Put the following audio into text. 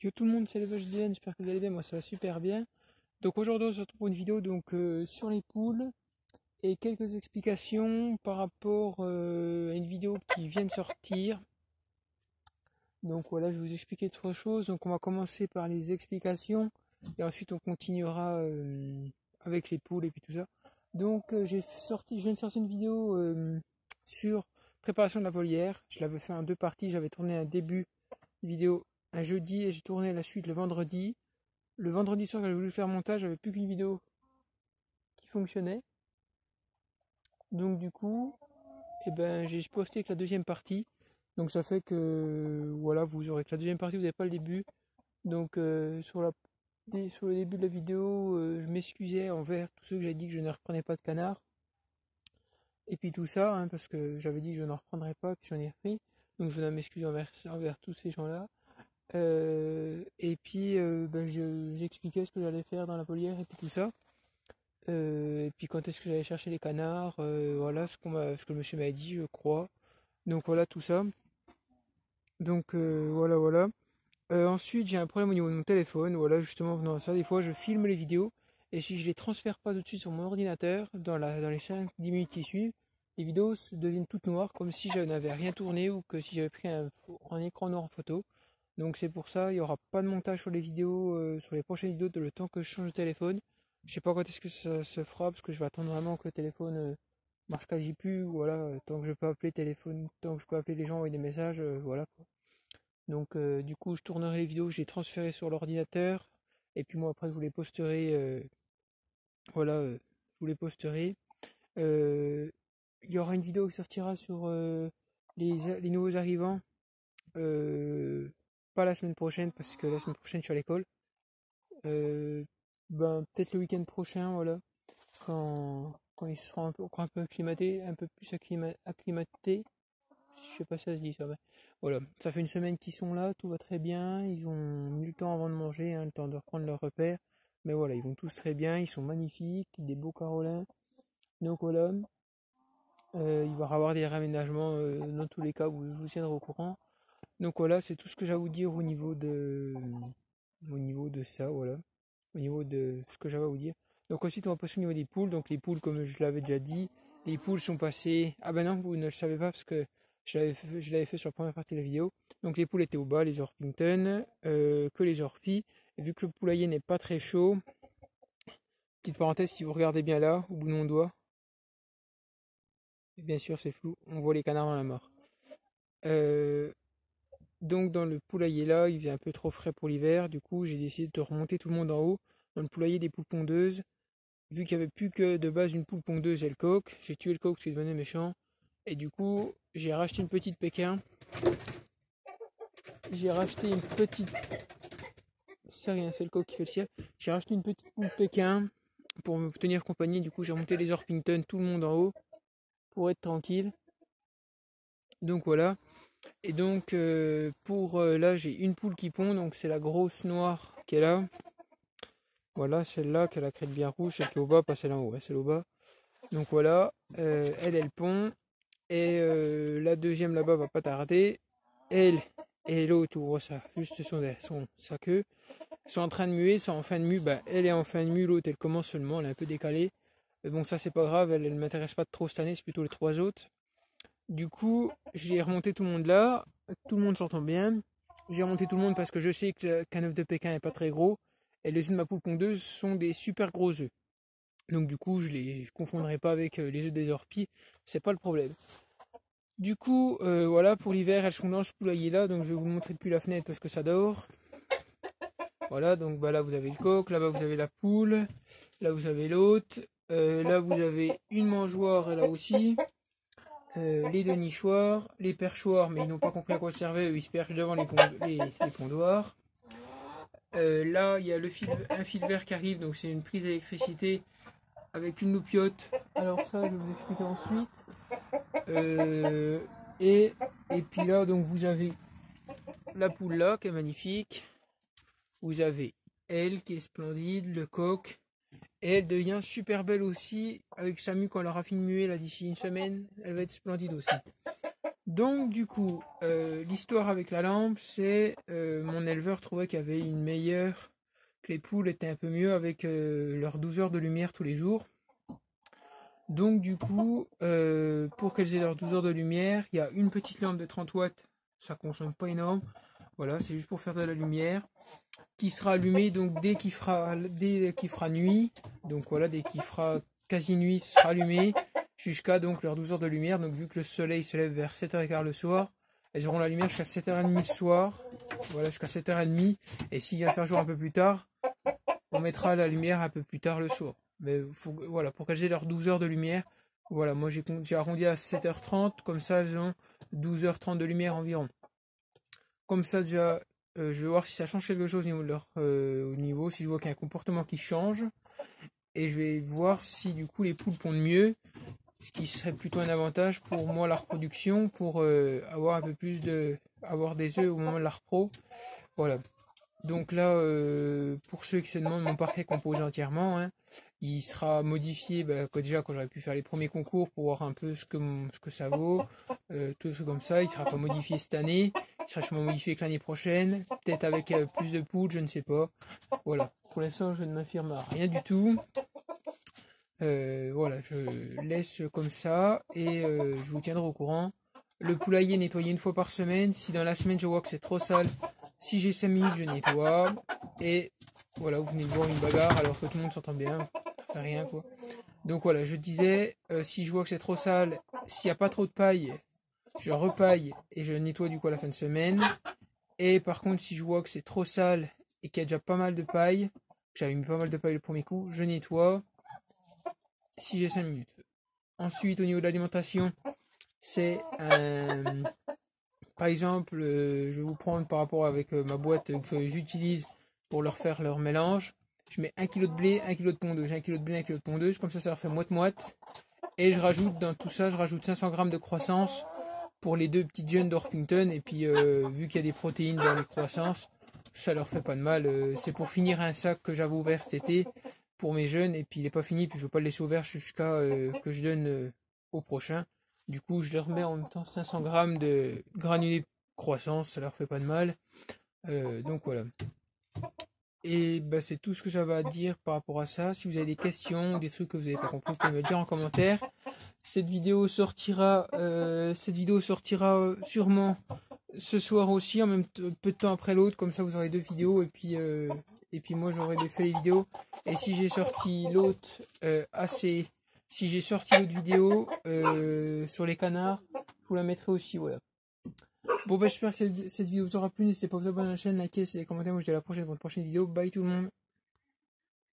Yo tout le monde, c'est le Vache Dylan, j'espère que vous allez bien, moi ça va super bien. Donc aujourd'hui on se retrouve pour une vidéo sur les poules et quelques explications par rapport à une vidéo qui vient de sortir. Donc voilà, je vais vous expliquer trois choses. Donc on va commencer par les explications et ensuite on continuera avec les poules et puis tout ça. Donc je viens de sortir une vidéo sur préparation de la volière. Je l'avais fait en deux parties, j'avais tourné un début de vidéo un jeudi et j'ai tourné la suite le vendredi. Le vendredi soir, quand j'ai voulu faire le montage, j'avais plus qu'une vidéo qui fonctionnait. Donc du coup, j'ai posté que la deuxième partie. Donc ça fait que voilà, vous aurez que la deuxième partie, vous n'avez pas le début. Donc sur le début de la vidéo, je m'excusais envers tous ceux que j'ai dit que je ne reprenais pas de canard. Et puis tout ça, hein, parce que j'avais dit que je n'en reprendrais pas, puis j'en ai repris. Donc je dois m'excuser envers tous ces gens-là. J'expliquais ce que j'allais faire dans la volière et puis tout ça. Et puis quand est-ce que j'allais chercher les canards, voilà ce que le monsieur m'a dit, je crois. Donc voilà tout ça. Donc voilà. Ensuite j'ai un problème au niveau de mon téléphone. Voilà justement venant à ça, des fois je filme les vidéos et si je les transfère pas tout de suite sur mon ordinateur, dans les 5-10 minutes qui suivent, les vidéos deviennent toutes noires comme si je n'avais rien tourné ou que si j'avais pris un écran noir en photo. Donc c'est pour ça, il n'y aura pas de montage sur les vidéos, sur les prochaines vidéos de le temps que je change de téléphone. Je sais pas quand est-ce que ça se fera parce que je vais attendre vraiment que le téléphone marche quasi plus. Voilà, tant que je peux appeler téléphone, tant que je peux appeler les gens, envoyer des messages, voilà quoi. Donc du coup, je tournerai les vidéos, je les transférerai sur l'ordinateur et puis moi après je vous les posterai. Je vous les posterai. Euh, Il y aura une vidéo qui sortira sur les nouveaux arrivants. Pas la semaine prochaine parce que la semaine prochaine je suis à l'école. Peut-être le week-end prochain, voilà, quand ils seront encore un peu acclimatés, un peu plus acclimatés. Je sais pas si ça se dit ça, ouais. Voilà, ça fait une semaine qu'ils sont là, tout va très bien. Ils ont mis le temps avant de manger, hein, le temps de reprendre leur repère. Mais voilà, ils vont tous très bien, ils sont magnifiques, des beaux carolins. Donc voilà, il va y avoir des réaménagements dans tous les cas où je vous tiendrai au courant. Donc voilà, c'est tout ce que j'ai à vous dire au niveau de ça, voilà. Au niveau de ce que j'avais à vous dire. Donc ensuite, on va passer au niveau des poules. Donc les poules, comme je l'avais déjà dit, les poules sont passées. Ah ben non, vous ne le savez pas parce que je l'avais fait sur la première partie de la vidéo. Donc les poules étaient au bas, les Orpington, que les Orpis. Et vu que le poulailler n'est pas très chaud, petite parenthèse, si vous regardez bien là, au bout de mon doigt, et bien sûr c'est flou, on voit les canards dans la mare. Donc dans le poulailler là, il faisait un peu trop frais pour l'hiver. Du coup, j'ai décidé de remonter tout le monde en haut dans le poulailler des poules pondeuses. Vu qu'il n'y avait plus que de base une poule pondeuse et le coq, j'ai tué le coq parce qu'il devenait méchant. Et du coup, j'ai racheté une petite Pékin. J'ai racheté une petite. C'est rien, c'est le coq qui fait le ciel. J'ai racheté une petite poule Pékin pour me tenir compagnie. Du coup, j'ai remonté les Orpington, tout le monde en haut pour être tranquille. Donc voilà. Et donc là, j'ai une poule qui pond. Donc c'est la grosse noire qui est là. Voilà, celle-là qui a la crête bien rouge, celle qui est au bas, pas celle en haut, celle au bas. Donc voilà, elle pond. Et la deuxième là-bas va pas tarder. Elle et l'autre ouvre juste sa queue. Sont en train de muer, sont en fin de mue. Elle est en fin de mue, l'autre elle commence seulement, elle est un peu décalée. Mais bon, ça c'est pas grave, elle ne m'intéresse pas trop cette année, c'est plutôt les trois autres. Du coup, j'ai remonté tout le monde là, tout le monde s'entend bien. J'ai remonté tout le monde parce que je sais qu'un œuf de Pékin n'est pas très gros. Et les œufs de ma poule pondeuse sont des super gros œufs. Donc du coup, je les confondrai pas avec les œufs des orpies, c'est pas le problème. Du coup, voilà, pour l'hiver, elles sont dans ce poulailler-là, donc je vais vous le montrer depuis la fenêtre parce que ça dort. Voilà, donc là vous avez le coq, là-bas vous avez la poule, là vous avez l'autre, là vous avez une mangeoire là aussi, les deux nichoirs, les perchoirs, mais ils n'ont pas compris à quoi ça servait, eux, ils se perchent devant les pondoirs. Là il y a un fil vert qui arrive, donc c'est une prise d'électricité avec une loupiote. Alors ça, je vais vous expliquer ensuite. Et puis là, donc vous avez la poule là qui est magnifique. Vous avez elle qui est splendide, le coq. Et elle devient super belle aussi avec sa mue quand elle aura fini de muer là d'ici une semaine. Elle va être splendide aussi. Donc du coup, l'histoire avec la lampe, c'est mon éleveur trouvait qu'il y avait une meilleure, que les poules étaient un peu mieux avec leurs 12 heures de lumière tous les jours. Donc du coup, pour qu'elles aient leurs 12 heures de lumière, il y a une petite lampe de 30 watts, ça consomme pas énorme. Voilà, c'est juste pour faire de la lumière, qui sera allumée donc dès qu'il fera nuit. Donc voilà, dès qu'il fera quasi nuit, ce sera allumé jusqu'à donc leurs 12 heures de lumière. Donc vu que le soleil se lève vers 7h15 le soir, elles auront la lumière jusqu'à 7h30 le soir. Voilà, jusqu'à 7h30. Et s'il vient faire jour un peu plus tard, on mettra la lumière un peu plus tard le soir. Mais voilà, pour qu'elles aient leurs 12 heures de lumière. Voilà, moi j'ai arrondi à 7h30, comme ça elles ont 12h30 de lumière environ. Comme ça déjà, je vais voir si ça change quelque chose au niveau de au niveau, si je vois qu'il y a un comportement qui change. Et je vais voir si du coup les poules pondent mieux, ce qui serait plutôt un avantage pour moi la reproduction, pour avoir un peu plus avoir des œufs au moment de la repro. Voilà. Donc là, pour ceux qui se demandent, mon parquet composé entièrement, hein, il sera modifié déjà quand j'aurai pu faire les premiers concours pour voir un peu ce que ça vaut, tout ce comme ça. Il sera pas modifié cette année, il sera sûrement modifié que l'année prochaine, peut-être avec plus de poules, je ne sais pas. Voilà, pour l'instant je ne m'affirme rien du tout. Voilà, je laisse comme ça et je vous tiendrai au courant. Le poulailler nettoyé une fois par semaine. Si dans la semaine je vois que c'est trop sale, si j'ai 5 minutes, je nettoie. Et voilà, vous venez de voir une bagarre alors que tout le monde s'entend bien. Ça fait rien quoi. Donc voilà, je disais, si je vois que c'est trop sale, s'il n'y a pas trop de paille, je repaille et je nettoie du coup à la fin de semaine. Et par contre, si je vois que c'est trop sale et qu'il y a déjà pas mal de paille, j'avais mis pas mal de paille le premier coup, je nettoie. Si j'ai 5 minutes. Ensuite, au niveau de l'alimentation, c'est par exemple, je vais vous prendre par rapport avec ma boîte que j'utilise pour leur faire leur mélange. Je mets 1 kg de blé, 1 kg de pondeuse, 1 kg de blé, 1 kg de pondeuse, comme ça leur fait moite-moite. Et je rajoute dans tout ça, je rajoute 500 g de croissance pour les 2 petites jeunes d'Orpington. Et puis, vu qu'il y a des protéines dans les croissances, ça leur fait pas de mal. C'est pour finir un sac que j'avais ouvert cet été pour mes jeunes, et puis il n'est pas fini, puis je ne veux pas le laisser ouvert jusqu'à que je donne au prochain. Du coup, je leur mets en même temps 500 g de granulés de croissance, ça leur fait pas de mal. Donc voilà. Et bah, c'est tout ce que j'avais à dire par rapport à ça. Si vous avez des questions, des trucs que vous n'avez pas compris, vous pouvez me le dire en commentaire. Cette vidéo sortira sûrement ce soir aussi, en même peu de temps après l'autre, comme ça vous aurez 2 vidéos, et puis moi j'aurai fait les vidéos. Et si j'ai sorti l'autre si j'ai sorti l'autre vidéo sur les canards, je vous la mettrai aussi, voilà. Bon bah j'espère que cette vidéo vous aura plu, n'hésitez pas à vous abonner à la chaîne, liker, laisser des commentaires, moi je vous dis à la prochaine pour une prochaine vidéo, bye tout le monde.